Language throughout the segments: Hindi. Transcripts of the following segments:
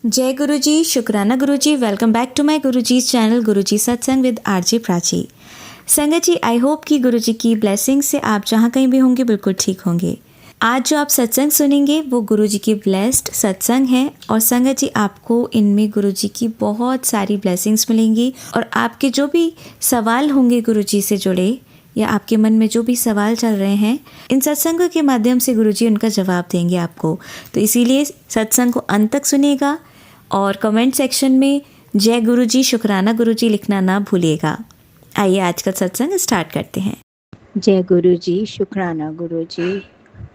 जय गुरु जी, शुक्राना गुरु जी। Welcome back to my Guru ji channel गुरु जी सत्संग विद आरजे प्राची। संगत जी, आई होप कि गुरु जी की ब्लेसिंग से आप जहाँ कहीं भी होंगे बिल्कुल ठीक होंगे। आज जो आप सत्संग सुनेंगे वो गुरु जी की ब्लेस्ड सत्संग है और संगत जी आपको इनमें गुरु जी की बहुत सारी ब्लेसिंग्स मिलेंगी और आपके जो भी सवाल होंगे गुरु जी से जुड़े या आपके मन में जो भी सवाल चल रहे हैं, इन सत्संगों के माध्यम से गुरुजी उनका जवाब देंगे आपको। तो इसीलिए सत्संग को अंत तक सुनिएगा और कमेंट सेक्शन में जय गुरुजी, शुक्राना गुरुजी लिखना ना भूलिएगा। आइए आज का सत्संग स्टार्ट करते हैं। जय गुरु जी, शुक्राना गुरु जी,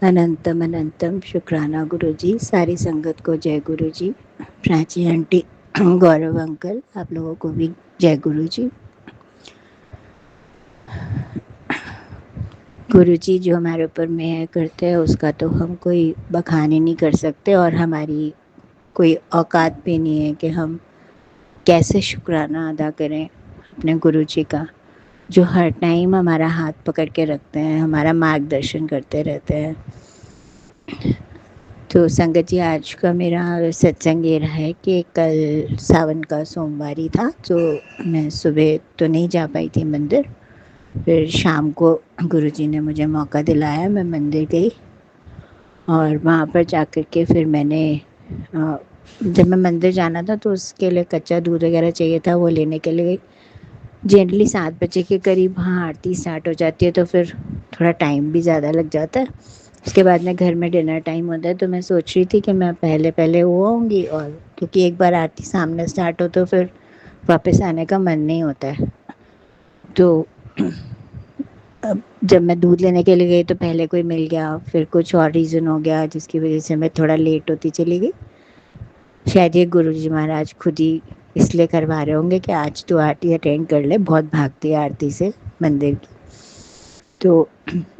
अनंतम अनंतम शुक्राना गुरु जी। सारी संगत को जय गुरु जी। प्राची आंटी, गौरव अंकल, आप लोगों को भी जय गुरु जी। गुरु जी जो हमारे ऊपर मेहर करते हैं उसका तो हम कोई बखान ही नहीं कर सकते और हमारी कोई औकात भी नहीं है कि हम कैसे शुक्राना अदा करें अपने गुरु जी का, जो हर टाइम हमारा हाथ पकड़ के रखते हैं, हमारा मार्गदर्शन करते रहते हैं। तो संगत जी, आज का मेरा सत्संग ये रहा है कि कल सावन का सोमवार ही था, तो मैं सुबह तो नहीं जा पाई थी मंदिर। फिर शाम को गुरुजी ने मुझे मौका दिलाया, मैं मंदिर गई और वहाँ पर जाकर के फिर मैंने जब मैं मंदिर जाना था तो उसके लिए कच्चा दूध वगैरह चाहिए था, वो लेने के लिए गई। जनरली 7 बजे के करीब वहाँ आरती स्टार्ट हो जाती है, तो फिर थोड़ा टाइम भी ज़्यादा लग जाता है। उसके बाद में घर में डिनर टाइम होता है, तो मैं सोच रही थी कि मैं पहले पहले वो आऊँगी, और क्योंकि एक बार आरती सामने स्टार्ट हो तो फिर वापस आने का मन नहीं होता है। तो अब जब मैं दूध लेने के लिए गई तो पहले कोई मिल गया, फिर कुछ और रीज़न हो गया जिसकी वजह से मैं थोड़ा लेट होती चली गई। शायद ये गुरुजी महाराज खुद ही इसलिए करवा रहे होंगे कि आज तो आरती अटेंड कर ले, बहुत भागती है आरती से मंदिर की। तो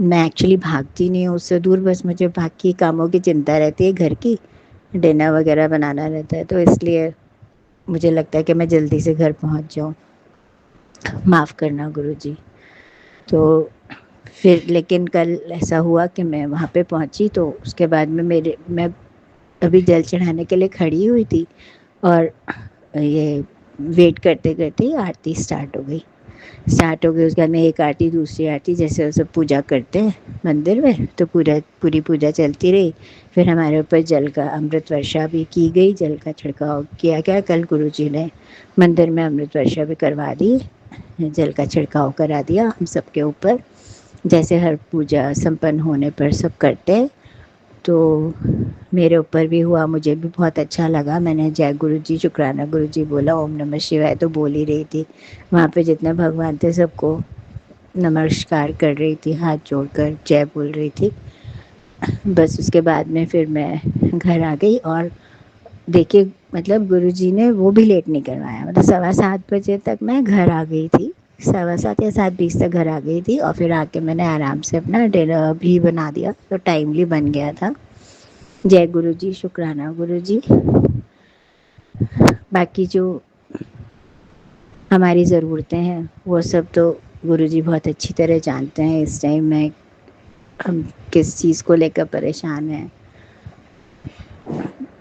मैं एक्चुअली भागती नहीं हूँ उससे दूर, बस मुझे बाकी कामों की चिंता रहती है, घर की डिनर वगैरह बनाना रहता है, तो इसलिए मुझे लगता है कि मैं जल्दी से घर पहुँच जाऊँ। माफ़ करना गुरुजी। तो फिर लेकिन कल ऐसा हुआ कि मैं वहाँ पे पहुँची, तो उसके बाद में मैं अभी जल चढ़ाने के लिए खड़ी हुई थी और ये वेट करते करते आरती स्टार्ट हो गई। उसके बाद में एक आरती, दूसरी आरती, जैसे वो सब पूजा करते हैं मंदिर में, तो पूरी पूजा चलती रही। फिर हमारे ऊपर जल का अमृत वर्षा भी की गई, जल का छिड़काव किया गया। कल गुरुजी ने मंदिर में अमृत वर्षा भी करवा दी, जल का छिड़काव करा दिया हम सबके ऊपर, जैसे हर पूजा संपन्न होने पर सब करते हैं। तो मेरे ऊपर भी हुआ, मुझे भी बहुत अच्छा लगा। मैंने जय गुरु जी, शुक्राना गुरु जी बोला, ओम नमः शिवाय तो बोल ही रही थी। वहाँ पे जितने भगवान थे सबको नमस्कार कर रही थी, हाथ जोड़कर जय बोल रही थी। बस उसके बाद में फिर मैं घर आ गई और देखिए, मतलब गुरुजी ने वो भी लेट नहीं करवाया। मतलब 7:15 बजे तक मैं घर आ गई थी, 7:15 या 7:20 तक घर आ गई थी, और फिर आके मैंने आराम से अपना डिनर भी बना दिया, तो टाइमली बन गया था। जय गुरु जी, शुक्राना गुरु जी। बाकी जो हमारी ज़रूरतें हैं वो सब तो गुरु जी बहुत अच्छी तरह जानते हैं। इस टाइम में हम किस चीज़ को लेकर परेशान हैं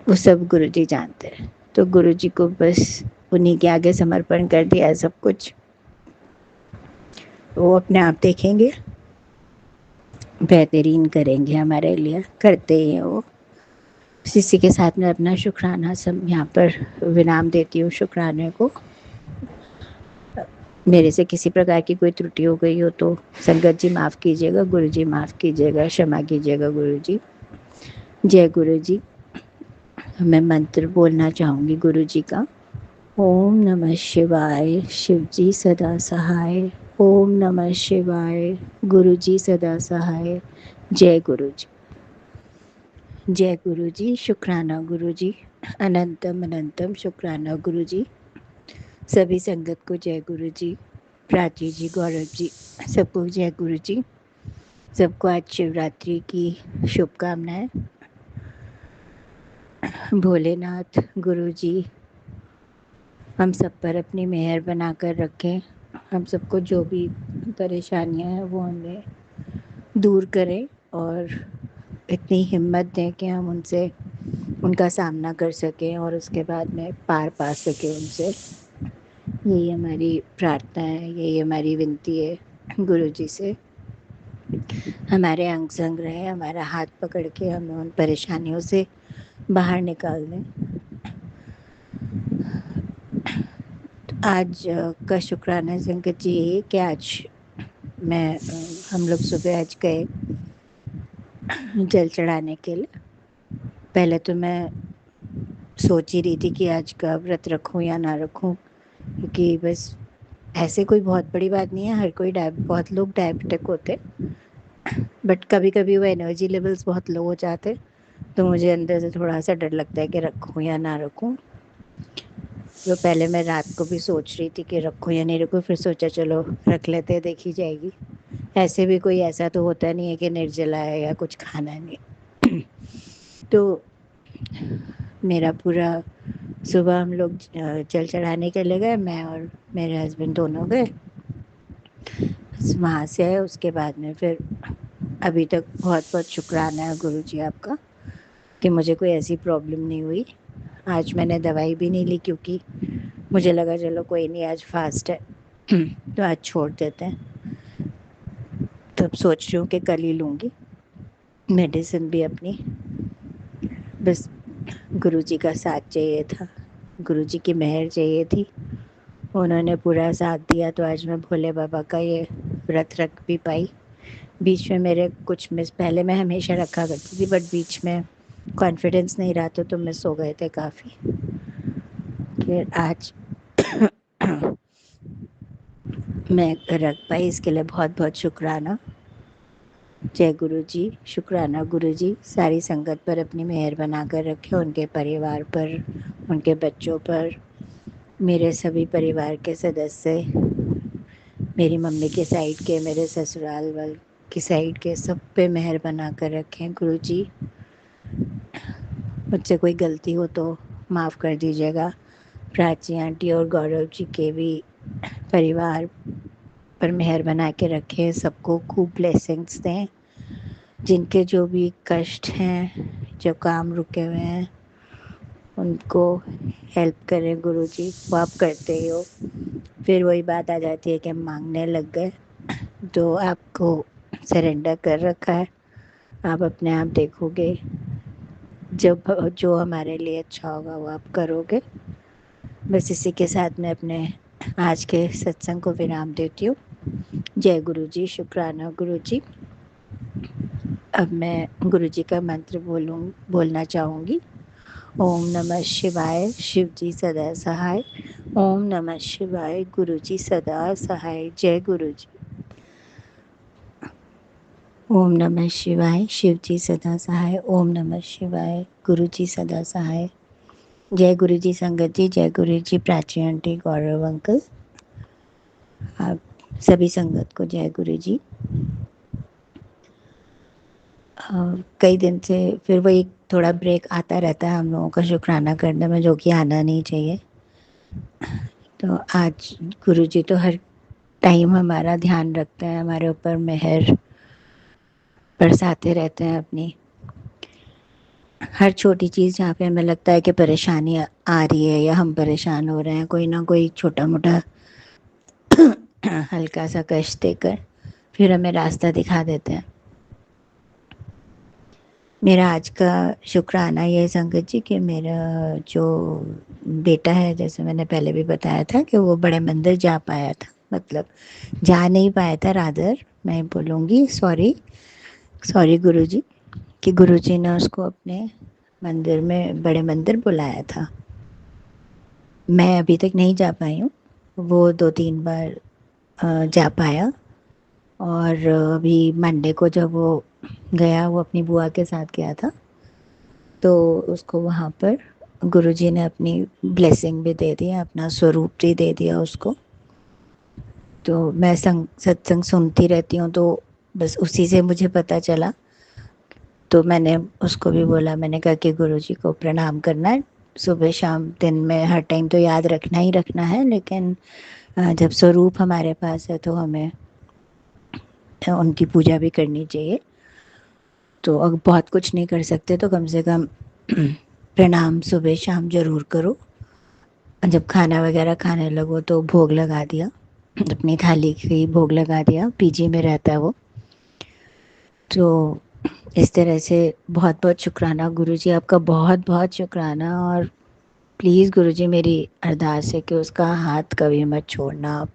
वो सब गुरु जी जानते हैं। तो गुरु जी को बस उन्हीं के आगे समर्पण कर दिया सब कुछ, वो अपने आप देखेंगे, बेहतरीन करेंगे हमारे लिए, करते ही हैं वो। इसी के साथ में अपना शुक्राना सब यहाँ पर विराम देती हूँ। शुक्राने को मेरे से किसी प्रकार की कोई त्रुटि हो गई हो तो संगत जी माफ़ कीजिएगा, गुरु जी माफ़ कीजिएगा, क्षमा कीजिएगा गुरु जी। जय गुरु जी। मैं मंत्र बोलना चाहूँगी गुरु जी का। ओम नमः शिवाय, शिव जी सदा सहाय। ओम नमः शिवाय, गुरु जी सदा सहाय। जय गुरु जी। जय गुरु जी, शुक्राना गुरु जी, अनंतम अनंतम शुक्राना गुरु जी। सभी संगत को जय गुरु जी। प्राची जी, गौरव जी, सबको जय गुरु जी। सबको आज शिवरात्रि की शुभकामनाएं। भोलेनाथ गुरु जी हम सब पर अपनी मेहर बना कर रखें, हम सबको जो भी परेशानियां हैं वो हमें दूर करें और इतनी हिम्मत दें कि हम उनसे उनका सामना कर सकें और उसके बाद में पार पा सकें उनसे। यही हमारी प्रार्थना है, यही हमारी विनती है गुरु जी से। हमारे अंग संग रहे, हमारा हाथ पकड़ के हमें उन परेशानियों से बाहर निकाल दें। आज का शुक्राना संगत जी ये कि आज हम लोग सुबह आज गए जल चढ़ाने के लिए। पहले तो मैं सोच ही रही थी कि आज का व्रत रखूं या ना रखूं, क्योंकि बस ऐसे कोई बहुत बड़ी बात नहीं है, हर कोई बहुत लोग डायबिटिक होते, बट कभी कभी वो एनर्जी लेवल्स बहुत लो हो जाते, तो मुझे अंदर से थोड़ा सा डर लगता है कि रखूं या ना रखूं। तो पहले मैं रात को भी सोच रही थी कि रखूं या नहीं रखूं, फिर सोचा चलो रख लेते हैं, देखी जाएगी। ऐसे भी कोई ऐसा तो होता नहीं है कि निर्जला है या कुछ खाना नहीं। तो मेरा पूरा सुबह हम लोग जल चढ़ाने के लिए गए, मैं और मेरे हस्बैंड दोनों गए। वहाँ से आए, उसके बाद में फिर अभी तक बहुत बहुत शुक्राना है गुरु जी आपका कि मुझे कोई ऐसी प्रॉब्लम नहीं हुई। आज मैंने दवाई भी नहीं ली, क्योंकि मुझे लगा चलो कोई नहीं, आज फास्ट है तो आज छोड़ देते हैं। तब सोच रही हूँ कि कल ही लूँगी मेडिसिन भी अपनी। बस गुरु जी का साथ चाहिए था, गुरु जी की मेहर चाहिए थी, उन्होंने पूरा साथ दिया, तो आज मैं भोले बाबा का ये व्रत रख भी पाई। बीच में मेरे कुछ मिस, पहले मैं हमेशा रखा करती थी, बट बीच में कॉन्फिडेंस नहीं रहा तो मिस हो गए थे काफ़ी। फिर आज मैं रख पाई, इसके लिए बहुत बहुत शुक्राना। जय गुरु जी। शुक्राना गुरु जी सारी संगत पर अपनी मेहर बना कर रखे, उनके परिवार पर, उनके बच्चों पर, मेरे सभी परिवार के सदस्य, मेरी मम्मी के साइड के, मेरे ससुराल वाल की साइड के, सब पे मेहर बना कर रखें गुरु जी। मुझसे कोई गलती हो तो माफ़ कर दीजिएगा। प्राची आंटी और गौरव जी के भी परिवार पर मेहर बना के रखें, सबको खूब ब्लेसिंग्स दें। जिनके जो भी कष्ट हैं, जो काम रुके हुए हैं, उनको हेल्प करें गुरु जी, वो आप करते ही हो। फिर वही बात आ जाती है कि हम मांगने लग गए, तो आपको सरेंडर कर रखा है, आप अपने आप देखोगे, जब जो हमारे लिए अच्छा होगा वो आप करोगे। बस इसी के साथ मैं अपने आज के सत्संग को विराम देती हूँ। जय गुरु जी। शुक्राना गुरु जी। अब मैं गुरु जी का मंत्र बोलना चाहूँगी। ओम नमः शिवाय, शिव जी सदा सहाय। ओम नमः शिवाय, गुरु जी सदा सहाय। जय गुरु जी। ओम नमः शिवाय, शिव जी सदा सहाय। ओम नमः शिवाय, गुरु जी सदा सहाय। जय गुरु जी संगत जी, जय गुरु जी प्राची आंटी, गौरव अंकल, आप सभी संगत को जय गुरु जी। कई दिन से फिर वही थोड़ा ब्रेक आता रहता है हम लोगों का शुक्राना करने में, जो कि आना नहीं चाहिए। तो आज गुरु जी तो हर टाइम हमारा ध्यान रखते हैं, हमारे ऊपर मेहर बरसाते रहते हैं अपनी। हर छोटी चीज़ जहाँ पे हमें लगता है कि परेशानी आ रही है या हम परेशान हो रहे हैं, कोई ना कोई छोटा मोटा हल्का सा कष्ट देकर फिर हमें रास्ता दिखा देते हैं। मेरा आज का शुक्राना ये है संगत जी कि मेरा जो बेटा है, जैसे मैंने पहले भी बताया था कि वो बड़े मंदिर जा पाया था, मतलब जा नहीं पाया था, रादर मैं बोलूँगी सॉरी, सॉरी गुरुजी, कि गुरुजी ने उसको अपने मंदिर में, बड़े मंदिर बुलाया था। मैं अभी तक नहीं जा पाई हूँ, वो 2-3 बार जा पाया। और अभी मंडे को जब वो गया, वो अपनी बुआ के साथ गया था, तो उसको वहाँ पर गुरुजी ने अपनी ब्लेसिंग भी दे दिया, अपना स्वरूप भी दे दिया उसको। तो मैं सत्संग सुनती रहती हूँ, तो बस उसी से मुझे पता चला, तो मैंने उसको भी बोला, मैंने कहा कि गुरुजी को प्रणाम करना है सुबह शाम, दिन में हर टाइम तो याद रखना ही रखना है, लेकिन जब स्वरूप हमारे पास है तो हमें उनकी पूजा भी करनी चाहिए। तो अब बहुत कुछ नहीं कर सकते तो कम से कम प्रणाम सुबह शाम ज़रूर करो। जब खाना वगैरह खाने लगो तो भोग लगा दिया, अपनी थाली की भोग लगा दिया। पीजी में रहता है वो। तो इस तरह से बहुत बहुत शुक्राना गुरुजी, आपका बहुत बहुत शुक्राना। और प्लीज़ गुरुजी, मेरी अरदास है कि उसका हाथ कभी मत छोड़ना आप।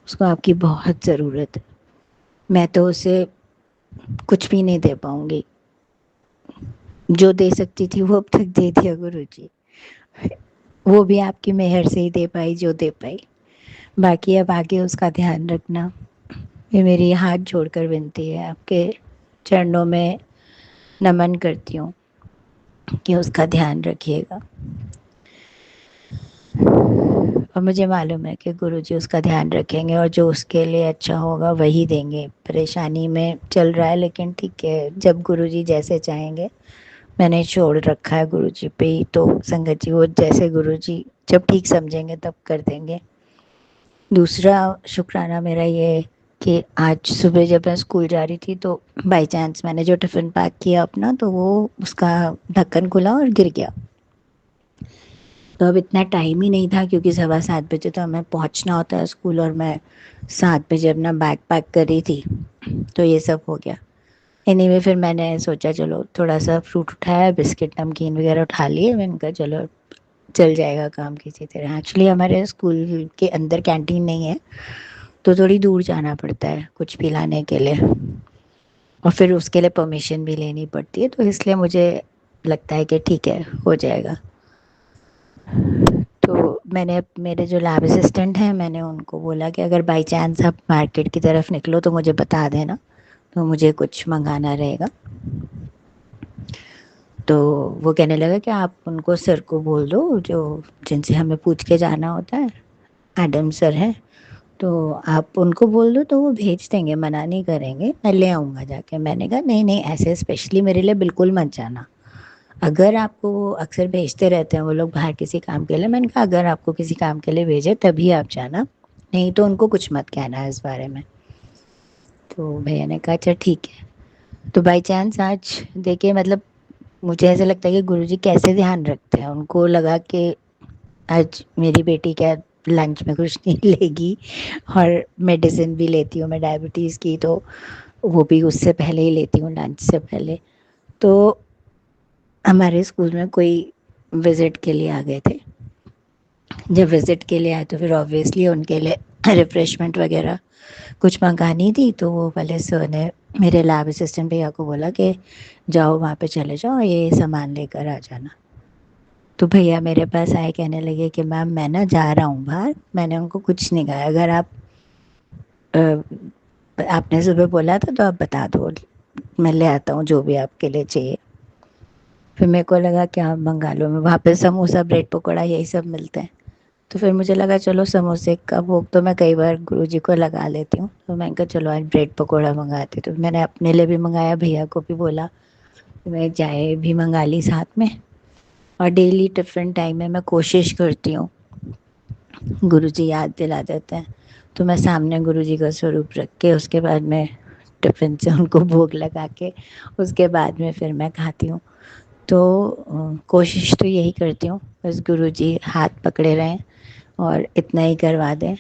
उसको आपकी बहुत ज़रूरत है। मैं तो उसे कुछ भी नहीं दे पाऊँगी। जो दे सकती थी वो अब तक दे दिया गुरुजी। वो भी आपकी मेहर से ही दे पाई जो दे पाई। बाकी अब आगे उसका ध्यान रखना। ये मेरी हाथ जोड़कर विनती है, आपके चरणों में नमन करती हूँ कि उसका ध्यान रखिएगा। और मुझे मालूम है कि गुरुजी उसका ध्यान रखेंगे और जो उसके लिए अच्छा होगा वही देंगे। परेशानी में चल रहा है लेकिन ठीक है, जब गुरुजी जैसे चाहेंगे। मैंने छोड़ रखा है गुरुजी पे ही, तो संगत जी वो जैसे गुरुजी जब ठीक समझेंगे तब कर देंगे। दूसरा शुक्राना मेरा ये है कि आज सुबह जब मैं स्कूल जा रही थी तो बाय चांस मैंने जो टिफ़िन पैक किया अपना, तो वो उसका ढक्कन खुला और गिर गया। तो अब इतना टाइम ही नहीं था क्योंकि 7:15 तो हमें पहुंचना होता है स्कूल, और मैं 7 बजे अपना बैग पैक कर रही थी। तो ये सब हो गया। एनीवे फिर मैंने सोचा चलो थोड़ा सा फ्रूट उठाया, बिस्किट नमकीन वगैरह उठा लिए। मैंने कहा चलो चल जाएगा काम किसी तरह। एक्चुअली हमारे स्कूल के अंदर कैंटीन नहीं है, तो थोड़ी दूर जाना पड़ता है कुछ भी लाने के लिए, और फिर उसके लिए परमिशन भी लेनी पड़ती है। तो इसलिए मुझे लगता है कि ठीक है, हो जाएगा। तो मैंने मेरे जो लैब असिस्टेंट हैं, मैंने उनको बोला कि अगर बाई चांस आप मार्केट की तरफ निकलो तो मुझे बता देना, तो मुझे कुछ मंगाना रहेगा। तो वो कहने लगा कि आप उनको सर को बोल दो, जो जिनसे हमें पूछ के जाना होता है, एडम सर हैं, तो आप उनको बोल दो तो वो भेज देंगे, मना नहीं करेंगे, मैं ले आऊँगा जाके। मैंने कहा नहीं नहीं, ऐसे स्पेशली मेरे लिए बिल्कुल मत जाना। अगर आपको वो अक्सर भेजते रहते हैं वो लोग बाहर किसी काम के लिए। मैंने कहा अगर आपको किसी काम के लिए भेजे तभी आप जाना, नहीं तो उनको कुछ मत कहना है इस बारे में। तो भैया ने कहा अच्छा ठीक है। तो बाई चांस आज देखिए, मतलब मुझे ऐसा लगता है कि गुरुजी कैसे ध्यान रखते हैं। उनको लगा कि आज मेरी बेटी क्या लंच में कुछ नहीं लेगी, और मेडिसिन भी लेती हूँ मैं डायबिटीज़ की, तो वो भी उससे पहले ही लेती हूँ, लंच से पहले। तो हमारे स्कूल में कोई विज़िट के लिए आ गए थे। जब विज़िट के लिए आए तो फिर ऑब्वियसली उनके लिए रिफ़्रेशमेंट वगैरह कुछ मंगानी थी। तो वो वाले सर ने मेरे लैब असिस्टेंट भैया को बोला कि जाओ वहाँ पे चले जाओ, ये सामान लेकर आ जाना। तो भैया मेरे पास आए, कहने लगे कि मैम मैं ना जा रहा हूँ बाहर। मैंने उनको कुछ नहीं कहा, अगर आप आपने सुबह बोला था तो आप बता दो, मैं ले आता हूँ जो भी आपके लिए चाहिए। फिर मेरे को लगा कि आप मंगा लो, मैं वहाँ पे समोसा ब्रेड पकौड़ा यही सब मिलते हैं। तो फिर मुझे लगा चलो समोसे का भोग तो मैं कई बार गुरुजी को लगा लेती हूँ, तो मैंने कहा चलो आज ब्रेड पकौड़ा मंगाती। तो मैंने अपने लिए भी मंगाया, भैया को भी बोला, मैं चाय भी मंगा ली साथ में। और डेली टिफ़िन टाइम में मैं कोशिश करती हूँ, गुरुजी याद दिला देते हैं तो मैं सामने गुरुजी का स्वरूप रख के उसके बाद में टिफ़िन से उनको भोग लगा के उसके बाद में फिर मैं खाती हूँ। तो कोशिश तो यही करती हूँ, बस गुरुजी हाथ पकड़े रहें और इतना ही करवा दें।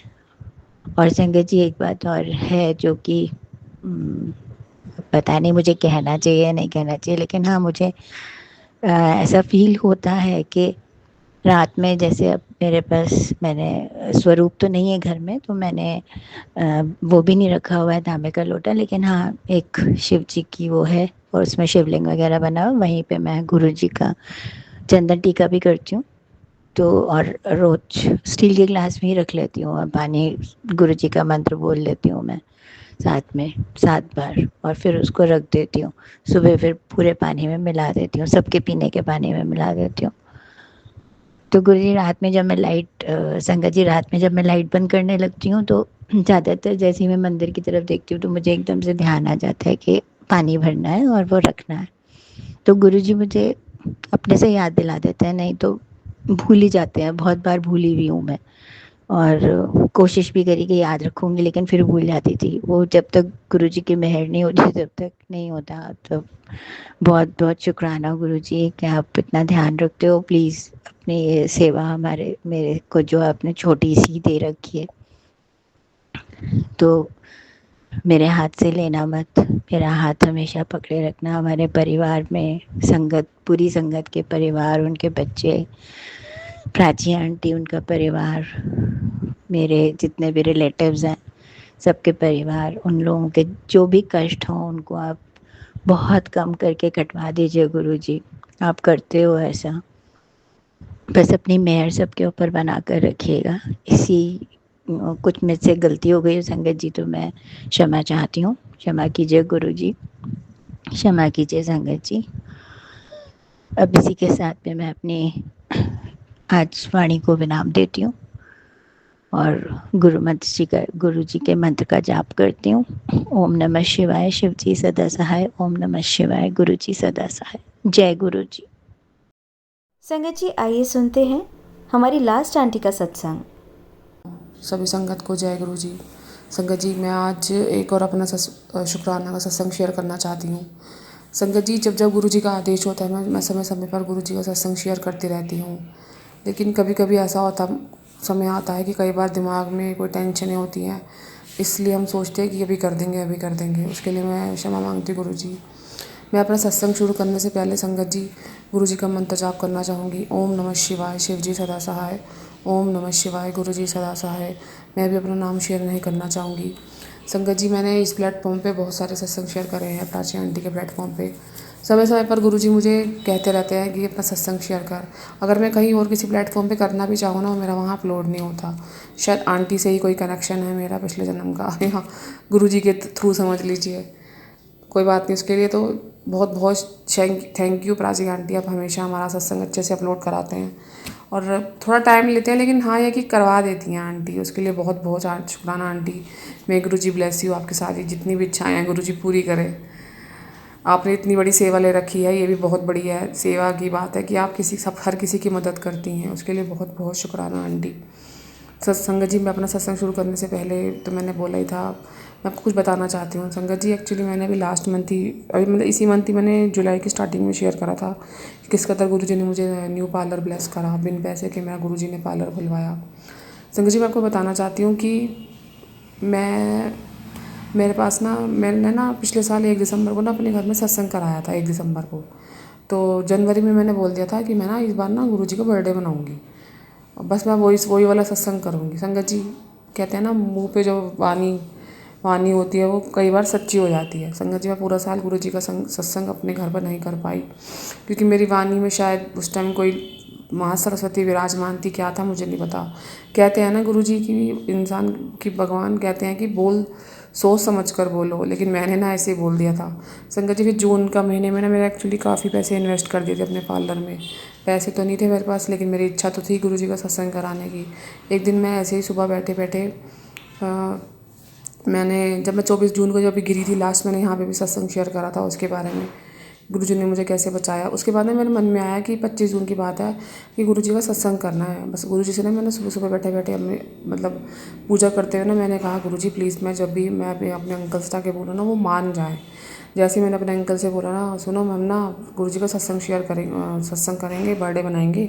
और संगत जी एक बात और है जो कि उम, पता नहीं मुझे कहना चाहिए या नहीं कहना चाहिए, लेकिन हाँ मुझे ऐसा फ़ील होता है कि रात में जैसे अब मेरे पास मैंने स्वरूप तो नहीं है घर में, तो मैंने वो भी नहीं रखा हुआ है तांबे का लोटा, लेकिन हाँ एक शिव जी की वो है और उसमें शिवलिंग वगैरह बना हुआ, वहीं पे मैं गुरु जी का चंदन टीका भी करती हूँ। तो और रोज़ स्टील के ग्लास में ही रख लेती हूँ, और पानी गुरु जी का मंत्र बोल लेती हूँ मैं साथ में 7 बार, और फिर उसको रख देती हूँ। सुबह फिर पूरे पानी में मिला देती हूँ, सबके पीने के पानी में मिला देती हूँ। तो गुरुजी रात में जब मैं लाइट संगत जी रात में जब मैं लाइट बंद करने लगती हूँ तो ज़्यादातर जैसे ही मैं मंदिर की तरफ देखती हूँ तो मुझे एकदम से ध्यान आ जाता है कि पानी भरना है और वो रखना है। तो गुरुजी मुझे अपने से याद दिला देते हैं, नहीं तो भूल ही जाते हैं। बहुत बार भूली हुई हूँ मैं, और कोशिश भी करी कि याद रखूँगी, लेकिन फिर भूल जाती थी। वो जब तक गुरुजी की मेहर नहीं होती तब तक नहीं होता। तो बहुत बहुत शुक्राना गुरुजी कि आप इतना ध्यान रखते हो। प्लीज़ अपनी ये सेवा हमारे मेरे को जो आपने छोटी सी दे रखी है, तो मेरे हाथ से लेना मत, मेरा हाथ हमेशा पकड़े रखना। हमारे परिवार में संगत, पूरी संगत के परिवार, उनके बच्चे, प्राची आंटी, उनका परिवार, मेरे जितने भी रिलेटिव्स हैं, सबके परिवार, उन लोगों के जो भी कष्ट हों उनको आप बहुत कम करके कटवा दीजिए गुरुजी। आप करते हो ऐसा, बस अपनी मेहर सबके ऊपर बना कर रखिएगा। इसी कुछ मुझसे गलती हो गई हो संगत जी, तो मैं क्षमा चाहती हूँ। क्षमा कीजिए गुरुजी, क्षमा कीजिए संगत जी। अब इसी के साथ में मैं अपनी आज वाणी को विराम देती हूँ और गुरु जी के मंत्र का जाप करती हूँ। ओम नमः शिवाय, शिव जी सदा सहाय। ओम नमः शिवाय, गुरु जी सदा सहाय। जय गुरु जी। संगत जी आइए सुनते हैं हमारी लास्ट आंटी का सत्संग। सभी संगत को जय गुरु जी। संगत जी, मैं आज एक और अपना शुक्राना का सत्संग शेयर करना चाहती हूँ। संगत जी, जब जब गुरु जी का आदेश होता है मैं समय समय पर गुरु जी का सत्संग शेयर करती रहती हूँ, लेकिन कभी कभी ऐसा समय आता है कि कई बार दिमाग में कोई टेंशनें होती हैं, इसलिए हम सोचते हैं कि अभी कर देंगे अभी कर देंगे। उसके लिए मैं क्षमा मांगती हूँ गुरु जी। मैं अपना सत्संग शुरू करने से पहले संगत जी गुरु जी का मंत्र जाप करना चाहूँगी। ओम नमः शिवाय, शिव जी सदा सहाय। ओम नमः शिवाय, गुरु जी सदा सहाय। मैं भी अपना नाम शेयर नहीं करना चाहूँगी। संगत जी, मैंने इस प्लेटफॉर्म पे बहुत सारे सत्संग शेयर करे हैं, प्राची आंटी के प्लेटफॉर्म पे। समय समय पर गुरु जी मुझे कहते रहते हैं कि अपना सत्संग शेयर कर। अगर मैं कहीं और किसी प्लेटफॉर्म पे करना भी चाहूँ ना, मेरा वहाँ अपलोड नहीं होता। शायद आंटी से ही कोई कनेक्शन है मेरा पिछले जन्म का, या गुरु जी के थ्रू समझ लीजिए। कोई बात नहीं, उसके लिए तो बहुत बहुत थैंक यू प्राची आंटी। आप हमेशा हमारा सत्संग अच्छे से अपलोड कराते हैं और थोड़ा टाइम लेते हैं, लेकिन हाँ ये कि करवा देती हैं आंटी। उसके लिए बहुत बहुत शुक्राना आंटी। मैं गुरु जी ब्लेस यू, आपकी सारी जितनी भी इच्छाएं हैं गुरु जी पूरी करें। आपने इतनी बड़ी सेवा ले रखी है, ये भी बहुत बड़ी है सेवा की बात है कि आप हर किसी की मदद करती हैं। उसके लिए बहुत बहुत शुक्राना आंटी। सत्संग जी, मैं अपना सत्संग शुरू करने से पहले तो मैंने बोला ही था, मैं आपको कुछ बताना चाहती हूँ। संगत जी, एक्चुअली मैंने अभी लास्ट मंथ ही, अभी मतलब इसी मंथ ही मैंने जुलाई की स्टार्टिंग में शेयर करा था किस कदर गुरु जी ने मुझे न्यू पार्लर ब्लेस करा। बिन पैसे के मेरा गुरु जी ने पार्लर खुलवाया। संगत जी, मैं आपको बताना चाहती हूँ कि मेरे पास ना, मैंने ना पिछले साल 1 दिसंबर को ना अपने घर में सत्संग कराया था 1 दिसंबर को। तो जनवरी में मैंने बोल दिया था कि मैं ना इस बार ना गुरु जी का बर्थडे मनाऊँगी, बस मैं वही वाला सत्संग करूँगी। संगत जी, कहते हैं ना मुँह पे जो वाणी होती है वो कई बार सच्ची हो जाती है। संगत जी, मैं पूरा साल गुरु जी का सत्संग अपने घर पर नहीं कर पाई, क्योंकि मेरी वाणी में शायद उस टाइम कोई माँ सरस्वती विराजमान थी, क्या था मुझे नहीं पता। कहते हैं ना गुरु जी की, इंसान की भगवान कहते हैं कि बोल सोच समझ कर बोलो, लेकिन मैंने ना ऐसे ही बोल दिया था। संगत जी, फिर जून का महीने में ना मेरा एक्चुअली काफ़ी पैसे इन्वेस्ट कर दिए थे अपने पार्लर में। पैसे तो नहीं थे मेरे पास, लेकिन मेरी इच्छा तो थी गुरु जी का सत्संग कराने की। एक दिन मैं ऐसे ही सुबह बैठे बैठे जब मैं 24 जून को जब गिरी थी लास्ट, मैंने यहाँ पे भी सत्संग शेयर करा था उसके बारे में, गुरु जी ने मुझे कैसे बचाया। उसके बाद में मेरे मन में आया कि 25 जून की बात है कि गुरु जी का सत्संग करना है। बस गुरु जी से ना मैंने सुबह सुबह बैठे बैठे अपने मतलब पूजा करते हुए ना मैंने कहा, गुरु जी प्लीज़, मैं जब भी मैं अपने अंकल से जाके बोलूँ ना वो मान जाए। जैसे ही मैंने अपने अंकल से बोला ना, सुनो हम ना गुरु जी का सत्संग सत्संग करेंगे, बर्थडे बनाएंगे,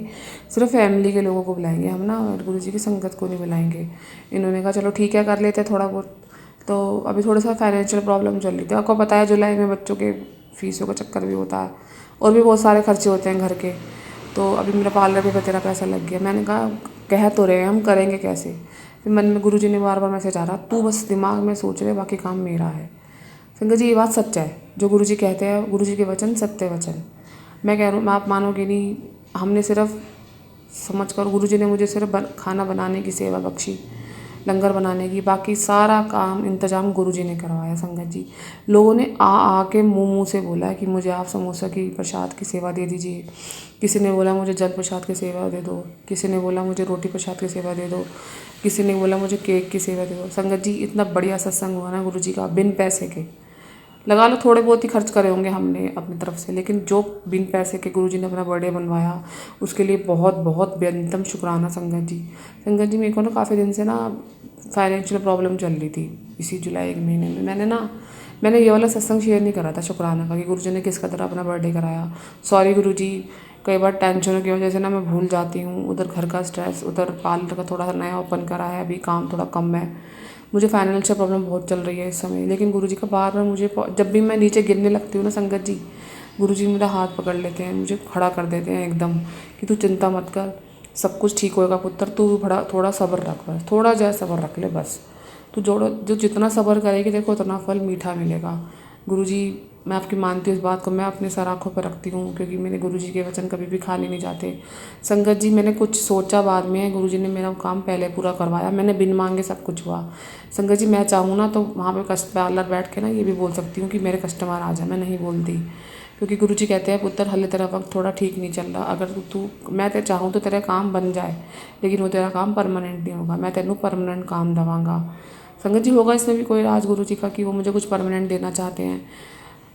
सिर्फ फैमिली के लोगों को बुलाएंगे, हम ना गुरु जी की संगत को नहीं बुलाएंगे। इन्होंने कहा चलो ठीक है, कर लेते हैं थोड़ा बहुत। तो अभी थोड़ा सा फाइनेंशियल प्रॉब्लम चल रही थी, आपको पता है जुलाई में बच्चों के फीसों का चक्कर भी होता है और भी बहुत सारे खर्चे होते हैं घर के। तो अभी मेरा पार्लर पे तेरा पैसा लग गया। मैंने कहा कह तो रहे हैं, हम करेंगे कैसे। फिर मन में गुरु जी ने बार बार मैसेज आ रहा, तू बस दिमाग में सोच रहे, बाकी काम मेरा है। संगत जी, ये बात सच है, जो गुरु जी कहते हैं, गुरु जी के वचन सत्य वचन। मैं कह रहा हूँ, आप मानोगे नहीं, हमने सिर्फ समझ कर गुरु जी ने मुझे सिर्फ खाना बनाने की सेवा बख्शी, लंगर बनाने की, बाकी सारा काम इंतजाम गुरु जी ने करवाया। संगत जी, लोगों ने आके मुंह से बोला है कि मुझे आप समोसा की प्रसाद की सेवा दे दीजिए, किसी ने बोला मुझे जल प्रसाद की सेवा दे दो, किसी ने बोला मुझे रोटी प्रसाद की सेवा दे दो, किसी ने बोला मुझे केक की सेवा दे दो। संगत जी, इतना बढ़िया सत्संग हुआ ना गुरु जी का, बिन पैसे के, लगा लो थोड़े बहुत ही खर्च करे होंगे हमने अपनी तरफ से, लेकिन जो बिन पैसे के गुरुजी ने अपना बर्थडे बनवाया उसके लिए बहुत बहुत बेअंतम शुक्राना संगत जी। संगत जी मेरे को ना काफ़ी दिन से ना फाइनेंशियल प्रॉब्लम चल रही थी। इसी जुलाई के महीने में मैंने ये वाला सत्संग शेयर नहीं करा था शुक्राना का कि गुरुजी ने किस कदर अपना बर्थडे कराया। सॉरी गुरुजी, कई बार टेंशनों की वजह से ना मैं भूल जाती हूँ, उधर घर का स्ट्रेस, उधर पार्लर का थोड़ा सा नया ओपन करा है, अभी काम थोड़ा कम है, मुझे फाइनेंशियल प्रॉब्लम बहुत चल रही है इस समय। लेकिन गुरुजी का बार बार मुझे, जब भी मैं नीचे गिरने लगती हूँ ना संगत जी, गुरुजी मेरा हाथ पकड़ लेते हैं, मुझे खड़ा कर देते हैं एकदम कि तू चिंता मत कर, सब कुछ ठीक होएगा पुत्र, तू थोड़ा सब्र रख, बस थोड़ा जरा सब्र रख ले बस, तू जो जितना सब्र करेगी देखो उतना फल मीठा मिलेगा। गुरुजी मैं आपकी मानती हूँ इस बात को, मैं अपने सर आँखों पर रखती हूँ, क्योंकि मेरे गुरुजी के वचन कभी भी खाली नहीं जाते। संगत जी मैंने कुछ सोचा बाद में, गुरुजी ने मेरा काम पहले पूरा करवाया, मैंने बिन मांगे सब कुछ हुआ। संगत जी मैं चाहूँ ना तो वहाँ पे पार्लर बैठ के ना ये भी बोल सकती हूँ कि मेरे कस्टमर आ जाए, मैं नहीं बोलती, क्योंकि गुरुजी कहते हैं पुत्र हाले तेरा वक्त थोड़ा ठीक नहीं चल रहा, अगर मैं तो चाहूँ तो तेरा काम बन जाए, लेकिन वो तेरा काम परमानेंट नहीं होगा, मैं तेनों परमानेंट काम दवांगा। संगत जी होगा इसमें भी कोई राज गुरुजी का कि वो मुझे कुछ परमानेंट देना चाहते हैं,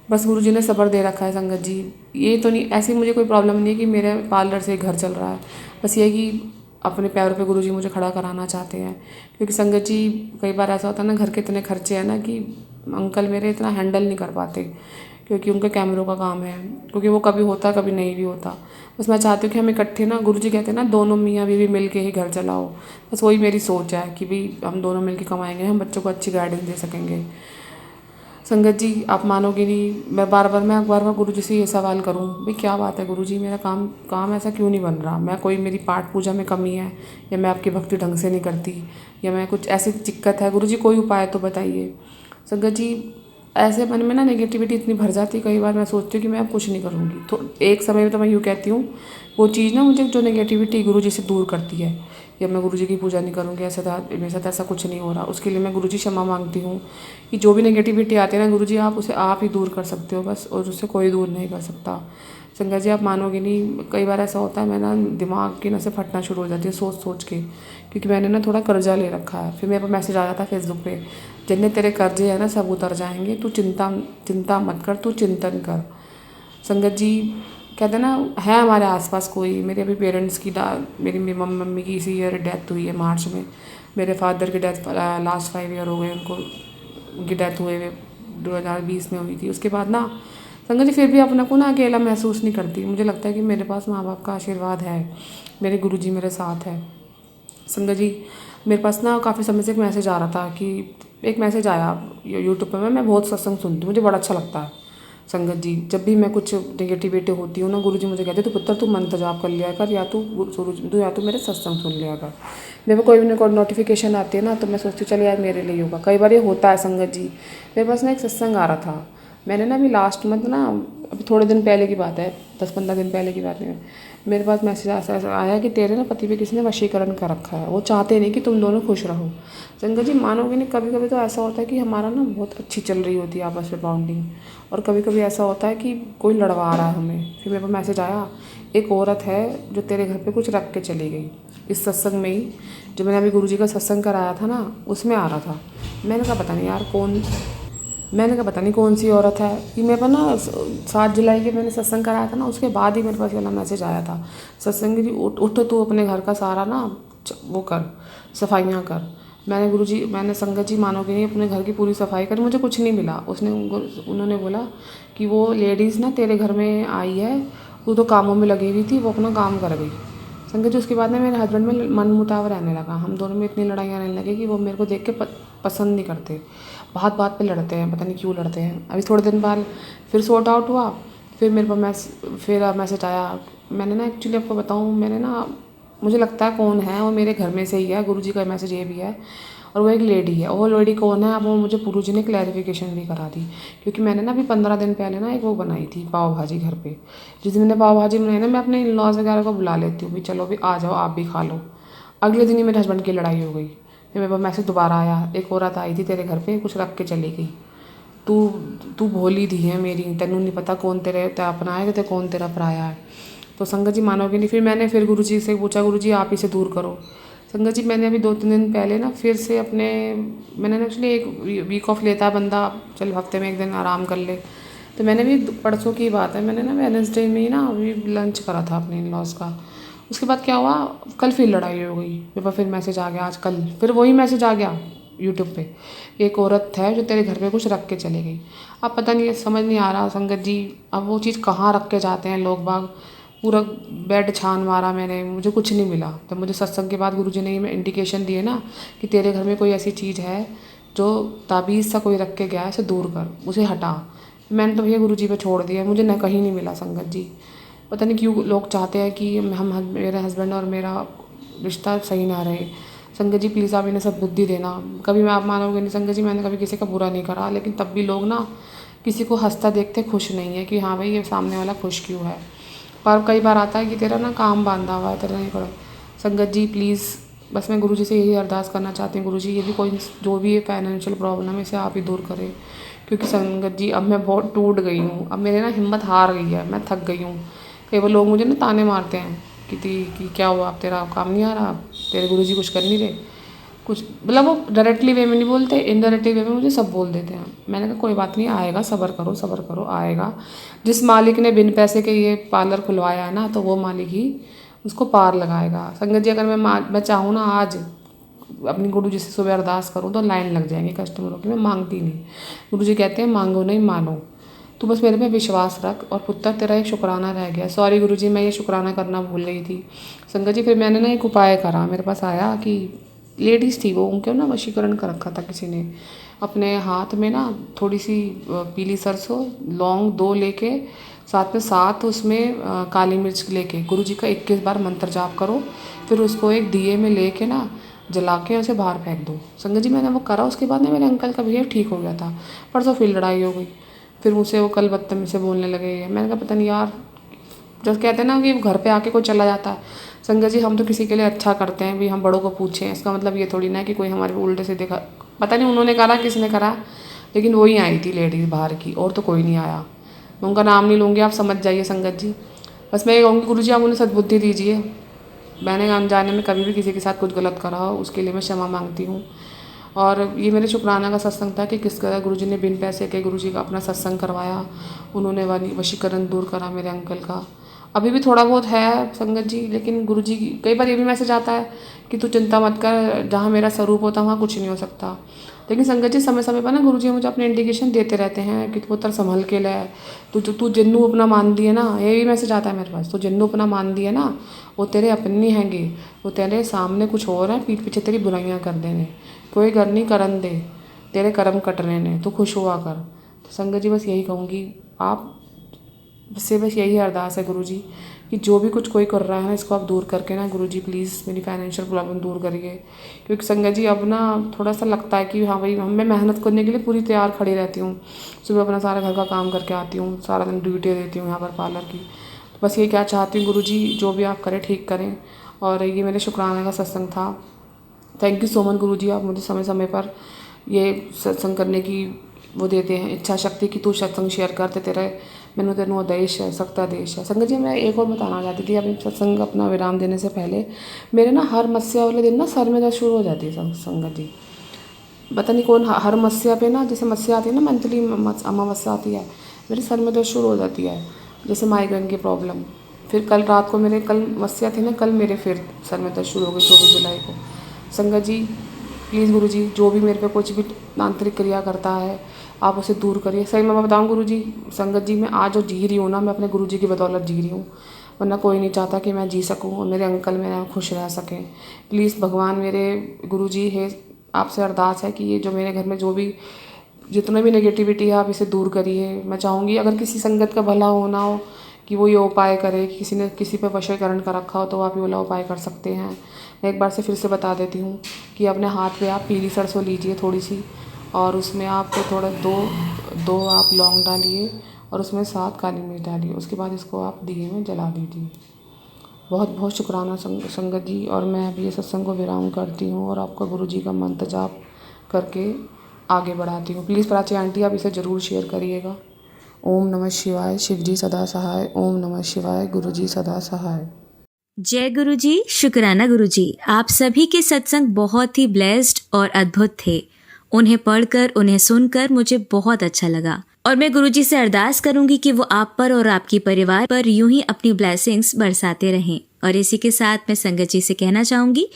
बस गुरुजी ने सब्र दे रखा है। संगत जी ये तो नहीं, ऐसी मुझे कोई प्रॉब्लम नहीं है कि मेरे पार्लर से घर चल रहा है, बस ये है कि अपने पैरों पे गुरुजी मुझे खड़ा कराना चाहते हैं। क्योंकि संगत जी कई बार ऐसा होता है ना, घर के इतने खर्चे हैं ना कि अंकल मेरे इतना हैंडल नहीं कर पाते, क्योंकि उनके कैमरों का काम है, क्योंकि वो कभी होता कभी नहीं भी होता। बस मैं चाहती हूँ कि हम इकट्ठे ना, गुरुजी कहते हैं ना दोनों मियाँ बीवी मिल के ही घर चलाओ, बस वही मेरी सोच है कि भाई हम दोनों मिल के कमाएंगे, हम बच्चों को अच्छी गाइडेंस दे सकेंगे। संगत जी आप मानोगे नहीं, मैं बार बार गुरुजी से ये सवाल करूं, भाई क्या बात है गुरुजी, मेरा काम ऐसा क्यों नहीं बन रहा, मैं कोई, मेरी पाठ पूजा में कमी है, या मैं आपकी भक्ति ढंग से नहीं करती, या मैं कुछ ऐसी दिक्कत है, गुरुजी कोई उपाय तो बताइए। संगत जी ऐसे मन में ना नेगेटिविटी इतनी भर जाती है, कई बार मैं सोचती हूँ कि मैं अब कुछ नहीं करूँगी, तो एक समय में तो मैं यूँ कहती हूँ वो चीज़ ना मुझे जो नेगेटिविटी गुरुजी से दूर करती है, या मैं गुरुजी की पूजा नहीं करूँगी, मेरे साथ ऐसा कुछ नहीं हो रहा, उसके लिए मैं गुरुजी क्षमा मांगती हूँ कि जो भी नेगेटिविटी आती है ना गुरुजी आप उसे आप ही दूर कर सकते हो बस, और उससे कोई दूर नहीं कर सकता। संगत जी आप मानोगे नहीं, कई बार ऐसा होता है मैं ना दिमाग की नसें फटना शुरू हो जाती है सोच सोच के, क्योंकि मैंने ना थोड़ा कर्जा ले रखा है। फिर मेरे पास मैसेज आ जाता है फेसबुक पे, जितने तेरे कर्जे हैं ना सब उतर जाएंगे, तू चिंता मत कर, तू चिंतन कर। संगत जी कहते हैं ना, है हमारे आसपास कोई, मेरे अभी पेरेंट्स की मेरी मम्मी की इसी ईयर डेथ हुई है मार्च में, मेरे फादर की डेथ लास्ट 5 ईयर हो गए उनको, उनकी डेथ हुए हुए 2020 में हुई थी। उसके बाद ना संगत जी फिर भी अपने को ना अकेला महसूस नहीं करती, मुझे लगता है कि मेरे पास माँ बाप का आशीर्वाद है, मेरे गुरुजी मेरे साथ है। संगत जी मेरे पास ना काफ़ी समय से एक मैसेज आ रहा था, कि एक मैसेज आया यूट्यूब पर, मैं बहुत सत्संग सुनती हूँ, मुझे बड़ा अच्छा लगता है। संगत जी जब भी मैं कुछ नेगेटिविटी होती हूँ ना, गुरुजी मुझे कहते तो पुत्र तू मंत्र जाप कर लिया कर, या तू मेरे सत्संग सुन लिया कर। मेरे को कोई भी नोटिफिकेशन आती है ना तो मैं सोचती हूँ चल यार मेरे लिए होगा, कई बार ये होता है। संगत जी मेरे पास ना एक सत्संग आ रहा था, मैंने ना अभी लास्ट मंथ ना, अभी थोड़े दिन पहले की बात है, 10-15 दिन पहले की बात है, मेरे पास मैसेज ऐसा आया कि तेरे ना पति पे किसी ने वशीकरण कर रखा है, वो चाहते नहीं कि तुम दोनों खुश रहो। संगत जी मानोगे नहीं, कभी कभी तो ऐसा होता है कि हमारा ना बहुत अच्छी चल रही होती है आपस में बॉन्डिंग, और कभी कभी ऐसा होता है कि कोई लड़वा रहा है हमें। फिर मेरे पास मैसेज आया, एक औरत है जो तेरे घर पे कुछ रख के चली गई। इस सत्संग में ही, जो मैंने अभी गुरुजी का सत्संग कराया था ना, उसमें आ रहा था। मैंने कहा पता नहीं कौन सी औरत है, कि मेरे पास ना 7 जुलाई के मैंने सत्संग कराया था ना, उसके बाद ही मेरे पास वाला मैसेज आया था, सत्संग जी उठ तू अपने घर का सारा ना वो कर, सफाइयाँ कर। मैंने संगत जी मानोगे नहीं अपने घर की पूरी सफाई करी, मुझे कुछ नहीं मिला। उन्होंने बोला कि वो लेडीज़ ना तेरे घर में आई है, वो तो कामों में लगी हुई थी, वो अपना काम कर गई। संगत जी उसके बाद ना मेरे हस्बैंड में मन मुटाव रहने लगा, हम दोनों में इतनी लड़ाइयाँ रहने लगी कि वो मेरे को देख के पसंद नहीं करते, बात पे लड़ते हैं, पता नहीं क्यों लड़ते हैं। अभी थोड़े दिन बाद फिर सॉर्ट आउट हुआ, फिर मेरे पास मैसेज आया। मैंने ना एक्चुअली आपको बताऊँ, मैंने ना, मुझे लगता है कौन है, वो मेरे घर में से ही है, गुरुजी का मैसेज ये भी है, और वो एक लेडी है। और वो लेडी कौन है, अब वो मुझे गुरुजी ने क्लैरिफिकेशन भी करा दी, क्योंकि मैंने ना अभी 15 दिन पहले ना एक वो बनाई थी पाव भाजी घर पे। जिस दिन मैंने पाव भाजी बनाई ना, मैं अपने इन लॉज वगैरह को बुला लेती हूँ, भाई चलो भी आ जाओ आप भी खा लो। अगले दिन ही मेरे हस्बैंड की लड़ाई हो गई, फिर मेरे पास मैसेज दोबारा आया, एक औरत आई थी तेरे घर पे, कुछ रख के चली गई, तू भोली दी है मेरी, तेनू नहीं पता कौन तेरे अपना है तो कौन तेरा पराया है। तो संगत जी मानोगे नहीं, फिर मैंने गुरुजी से पूछा, गुरुजी आप इसे दूर करो। संगत जी मैंने अभी 2-3 दिन पहले ना फिर से मैंने एक्चुअली एक वीक ऑफ लेता है बंदा, चल हफ्ते में 1 दिन आराम कर ले। तो मैंने भी परसों की बात है, मैंने ना वेडनेसडे में ही ना अभी लंच करा था अपने इन-लॉज़ का। उसके बाद क्या हुआ, कल फिर लड़ाई हो गई। मेरे पास फिर मैसेज आ गया, आज कल फिर वही मैसेज आ गया यूट्यूब पे, एक औरत है जो तेरे घर पे कुछ रख के चली गई। अब पता नहीं, समझ नहीं आ रहा संगत जी, अब वो चीज़ कहाँ रख के जाते हैं लोग बाग। पूरा बेड छान मारा मैंने, मुझे कुछ नहीं मिला। तब मुझे सत्संग के बाद गुरुजी ने ये इंडिकेशन दिए ना कि तेरे घर में कोई ऐसी चीज़ है जो ताबीज़ सा कोई रख के गया है, इसे दूर कर, उसे हटा। मैंने तो भैया गुरुजी पे छोड़ दिया, मुझे न कहीं नहीं मिला संगत जी। पता नहीं क्यों लोग चाहते हैं कि मेरे हस्बैंड और मेरा रिश्ता सही ना रहे। संगत जी प्लीज़ आप इन्हें सब बुद्धि देना। कभी मैं, आप मानोगे नहीं संगत जी, मैंने कभी किसी का बुरा नहीं करा, लेकिन तब भी लोग ना किसी को हंसता देखते खुश नहीं है कि हाँ भाई ये सामने वाला खुश क्यों है। पर कई बार आता है कि तेरा ना काम बांधा हुआ है, तेरा नहीं पड़ा। संगत जी प्लीज़, बस मैं गुरुजी से यही अरदास करना चाहती हूँ, गुरुजी ये भी कोई जो भी ये फाइनेंशियल प्रॉब्लम है इसे आप ही दूर करें। क्योंकि संगत जी अब मैं बहुत टूट गई हूँ, अब मेरे ना हिम्मत हार गई है, मैं थक गई हूँ। कई बार लोग मुझे ना ताने मारते हैं कि क्या हुआ, अब तेरा काम नहीं आ रहा, तेरे गुरुजी कुछ कर नहीं रहे कुछ, मतलब वो डायरेक्टली वे में नहीं बोलते, इनडायरेक्टली वे में मुझे सब बोल देते हैं। मैंने कहा कोई बात नहीं, आएगा, सब्र करो आएगा। जिस मालिक ने बिन पैसे के ये पार्लर खुलवाया है ना, तो वो मालिक ही उसको पार लगाएगा। संगत जी अगर मैं चाहूँ ना आज अपनी गुरु जी से सुबह अरदास करूँ तो लाइन लग जाएंगे कस्टमरों की। मैं मांगती नहीं, गुरु जी कहते हैं मांगो नहीं मानो। तू बस मेरे पे विश्वास रख। और पुत्र तेरा एक शुक्राना रह गया। सॉरी गुरु जी, मैं ये शुक्राना करना भूल गई थी। संगत जी फिर मैंने ना एक उपाय करा, मेरे पास आया कि लेडीज़ थी वो, उनके ना वशीकरण कर रखा था किसी ने। अपने हाथ में ना थोड़ी सी पीली सरसों, लौंग 2 लेके, साथ में 7 उसमें काली मिर्च लेके गुरु जी का 21 बार मंत्र जाप करो। फिर उसको एक दिए में लेके ना जला के उसे बाहर फेंक दो। संगत जी मैंने वो करा, उसके बाद ना मेरे अंकल का बिहेव ठीक हो गया था। परसों फिर लड़ाई हो गई, फिर मुझसे वो कल बदतमीज़ी से बोलने लगे। मैंने कहा पता नहीं यार, जब कहते हैं ना कि घर पे आके कोई चला जाता है। संगत जी हम तो किसी के लिए अच्छा करते हैं भी, हम बड़ों को पूछें, इसका मतलब ये थोड़ी ना है कि कोई हमारे उल्टे से देखा, पता नहीं उन्होंने करा किसने करा, लेकिन वही आई थी लेडीज़ बाहर की, और तो कोई नहीं आया। मैं उनका नाम नहीं लूँगी, आप समझ जाइए संगत जी। बस मैं ये कहूँगी गुरु जी आप उन्हें सद्बुद्धि दीजिए। मैंने अनजाने में कभी भी किसी के साथ कुछ गलत करा हो उसके लिए मैं क्षमा मांगती हूँ। और ये मेरे शुक्राना का सत्संग था कि किस तरह गुरुजी ने बिन पैसे के गुरुजी का अपना सत्संग करवाया। उन्होंने वशीकरण दूर करा मेरे अंकल का। अभी भी थोड़ा बहुत है संगत जी, लेकिन गुरुजी की कई बार ये भी मैसेज आता है कि तू चिंता मत कर, जहाँ मेरा स्वरूप होता वहाँ कुछ नहीं हो सकता। लेकिन संगत जी समय समय पर ना गुरुजी मुझे अपने इंडिकेशन देते रहते हैं कि पुत्र संभल के ले, तू जिन्नू अपना मान दिए ना, ये भी मैसेज आता है मेरे पास, तू जिन्नू अपना मान दिए ना, वो तेरे अपने हैंगे, वो तेरे सामने कुछ और है, पीठ पीछे तेरी बुराइयाँ कर देने, कोई कर नहीं करन दे, तेरे कर्म कट रहे ने, तू खुश हुआ कर। तो संगत जी बस यही कहूँगी, आप से बस यही अरदास है गुरु जी कि जो भी कुछ कोई कर रहा है ना, इसको आप दूर करके ना गुरु जी प्लीज़ मेरी फाइनेंशियल प्रॉब्लम दूर करिए। क्योंकि संगत जी अब ना थोड़ा सा लगता है कि हाँ भाई मैं मेहनत करने के लिए पूरी तैयार खड़ी रहती हूँ। सुबह अपना सारा घर का काम करके आती हूँ, सारा दिन ड्यूटी देती हूँ यहाँ पर पार्लर की। तो बस ये क्या चाहती हूँ गुरु जी, जो भी आप करें ठीक करें। और ये मेरे शुक्राने का सत्संग था। थैंक यू सो मच गुरु जी, आप मुझे समय समय पर ये सत्संग करने की वो देते हैं इच्छा शक्ति कि तू सत्संग शेयर करते तेरे मैनू तेनों आदेश है, सख्त आदेश है। संगत जी मैं एक और बताना चाहती थी अपनी सत्संग अपना विराम देने से पहले, मेरे ना हर मस्या वाले दिन ना सर में दर्द शुरू हो जाती है संगत जी। पता नहीं कौन हर मस्या पे ना, जैसे मस्या आती है ना, मंथली अमावस्या आती है, मेरे सर में दर्द शुरू हो जाती है, जैसे माइग्रेन की प्रॉब्लम। फिर कल रात को मेरे, कल मस्या थी ना, कल मेरे फिर सर में दर्द शुरू हो गई 24 जुलाई को। संगत जी प्लीज़ गुरु जी, जो भी मेरे पे कुछ भी तांत्रिक क्रिया करता है आप उसे दूर करिए। सही मैं बताऊँ गुरु जी, संगत जी मैं आज जो जी रही हूँ ना, मैं अपने गुरु जी की बदौलत जी रही हूँ, वरना कोई नहीं चाहता कि मैं जी सकूँ और मेरे अंकल मेरे खुश रह सकें। प्लीज़ भगवान मेरे गुरु जी है, आपसे अरदास है कि ये जो मेरे घर में जो भी जितना भी नेगेटिविटी है आप इसे दूर करिए। मैं चाहूँगी अगर किसी संगत का भला होना हो कि वो ये उपाय करे, कि किसी ने किसी पर वशीकरण कर रखा हो, तो आप ये वाला उपाय कर सकते हैं। मैं एक बार से फिर से बता देती हूँ कि अपने हाथ पे आप पीली सरसों लीजिए थोड़ी सी, और उसमें आप थोड़ा दो आप लौंग डालिए और उसमें 7 काली मिर्च डालिए। उसके बाद इसको आप दिए में जला दीजिए। बहुत बहुत शुक्राना संगत जी। और मैं अभी ये सत्संग को विराम करती हूँ और आपका गुरु जी का मंत्र जाप करके आगे बढ़ाती हूँ। प्लीज़ प्राची आंटी आप इसे ज़रूर शेयर करिएगा। ओम नमः शिवाय, शिव जी सदा सहाय। ओम नमः शिवाय, गुरु जी सदा सहाय। जय गुरु जी, शुक्राना गुरु जी। आप सभी के सत्संग बहुत ही ब्लेस्ड और अद्भुत थे। उन्हें पढ़कर, उन्हें सुनकर मुझे बहुत अच्छा लगा और मैं गुरु जी से अरदास करूंगी कि वो आप पर और आपकी परिवार पर यूं ही अपनी ब्लेसिंग्स बरसाते रहें। और इसी के साथ मैं संगत जी से कहना चाहूंगी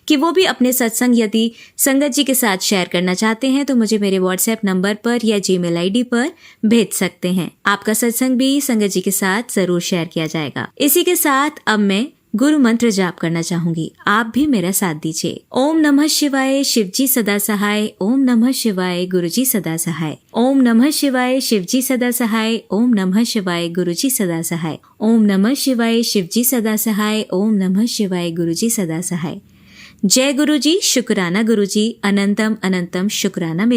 कि वो भी अपने सत्संग यदि संगत जी के साथ शेयर करना चाहते हैं तो मुझे मेरे व्हाट्सएप नंबर पर या जीमेल आईडी पर भेज सकते हैं। आपका सत्संग भी संगत जी के साथ जरूर शेयर किया जाएगा। इसी के साथ अब मैं गुरु मंत्र जाप करना चाहूंगी, आप भी मेरा साथ दीजिए। ओम नमः शिवाय, शिवजी सदा सहाय। ओम नमः शिवाय, गुरुजी सदा सहाय। ओम नमः शिवाय, शिवजी सदा सहाय। ओम नमः शिवाय, गुरुजी सदा सहाय। ओम नमः शिवाय, शिवजी सदा सहाय। ओम नमः शिवाय, गुरुजी सदा सहाय। जय गुरु जी, शुक्राना गुरु जी, अनंतम अनंतम शुक्राना मेरी